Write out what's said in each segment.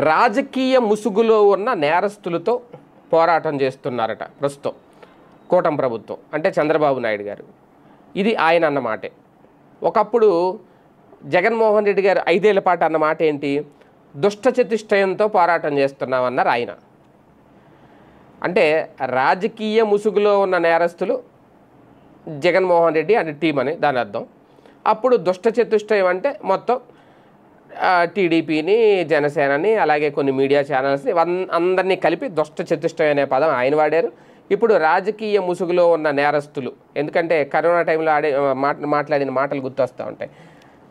రాజకీయ ముసుగులో ఉన్న నేరస్తులతో పోరాటం చేస్తున్నారట ప్రస్తుతం కూటమి ప్రభుత్వం, అంటే చంద్రబాబు నాయుడు గారు. ఇది ఆయన అన్నమాటే. ఒకప్పుడు జగన్మోహన్ రెడ్డి గారు 5 ఏళ్ల పాటు అన్నమాట ఏంటి, దుష్ట చతుష్టయంతో పోరాటం చేస్తున్నామన్నారు ఆయన. అంటే రాజకీయ ముసుగులో ఉన్న నేరస్తులు జగన్మోహన్ రెడ్డి అండ్ టీం అని దాని అర్థం. అప్పుడు దుష్ట చతుష్టయం అంటే మొత్తం టీడీపీని, జనసేనని, అలాగే కొన్ని మీడియా ఛానల్స్ని అందరినీ కలిపి దుష్ట చతుష్టయం అనే పదం ఆయన వాడారు. ఇప్పుడు రాజకీయ ముసుగులో ఉన్న నేరస్తులు, ఎందుకంటే కరోనా టైంలో మాట్లాడిన మాటలు గుర్తొస్తూ ఉంటాయి.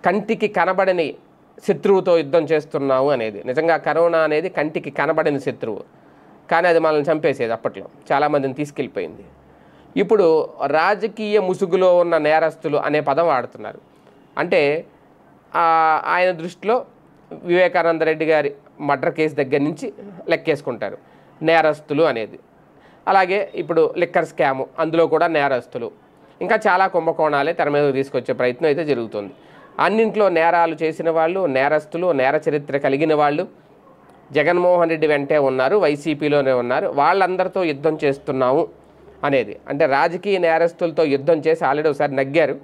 కంటికి కనబడని శత్రువుతో యుద్ధం చేస్తున్నాము అనేది. నిజంగా కరోనా అనేది కంటికి కనబడని శత్రువు, కానీ అది మనల్ని చంపేసేది. అప్పట్లో చాలామందిని తీసుకెళ్ళిపోయింది. ఇప్పుడు రాజకీయ ముసుగులో ఉన్న నేరస్తులు అనే పదం వాడుతున్నారు. అంటే ఆయన దృష్టిలో వివేకానంద రెడ్డి గారి మర్డర్ కేసు దగ్గర నుంచి లెక్కేసుకుంటారు నేరస్తులు అనేది. అలాగే ఇప్పుడు లిక్కర్ స్కాము, అందులో కూడా నేరస్తులు. ఇంకా చాలా కుంభకోణాలే తెర మీదకు తీసుకొచ్చే ప్రయత్నం అయితే జరుగుతుంది. అన్నింట్లో నేరాలు చేసిన వాళ్ళు, నేరస్తులు, నేర చరిత్ర కలిగిన వాళ్ళు జగన్మోహన్ రెడ్డి వెంటే ఉన్నారు, వైసీపీలోనే ఉన్నారు. వాళ్ళందరితో యుద్ధం చేస్తున్నాము అనేది. అంటే రాజకీయ నేరస్తులతో యుద్ధం చేసి ఆల్రెడీ ఒకసారి నెగ్గారు.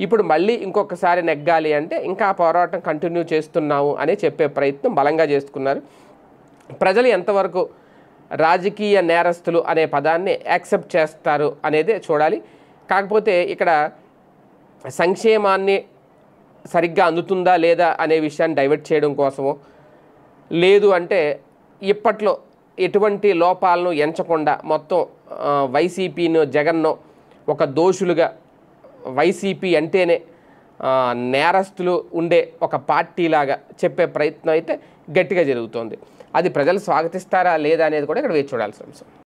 ఇప్పుడు మళ్ళీ ఇంకొకసారి నెగ్గాలి అంటే ఇంకా పోరాటం కంటిన్యూ చేస్తున్నాము అని చెప్పే ప్రయత్నం బలంగా చేసుకున్నారు. ప్రజలు ఎంతవరకు రాజకీయ నేరస్తులు అనే పదాన్ని యాక్సెప్ట్ చేస్తారు అనేది చూడాలి. కాకపోతే ఇక్కడ సంక్షేమాన్ని సరిగ్గా అందుతుందా లేదా అనే విషయాన్ని డైవర్ట్ చేయడం కోసమో, లేదు అంటే ఇప్పట్లో ఎటువంటి లోపాలను ఎంచకుండా మొత్తం వైసీపీను, జగన్ను ఒక దోషులుగా, వైసీపీ అంటేనే నేరస్తులు ఉండే ఒక పార్టీలాగా చెప్పే ప్రయత్నం అయితే గట్టిగా జరుగుతోంది. అది ప్రజలు స్వాగతిస్తారా లేదా అనేది కూడా ఇక్కడ వేచి చూడాల్సిన అంశం.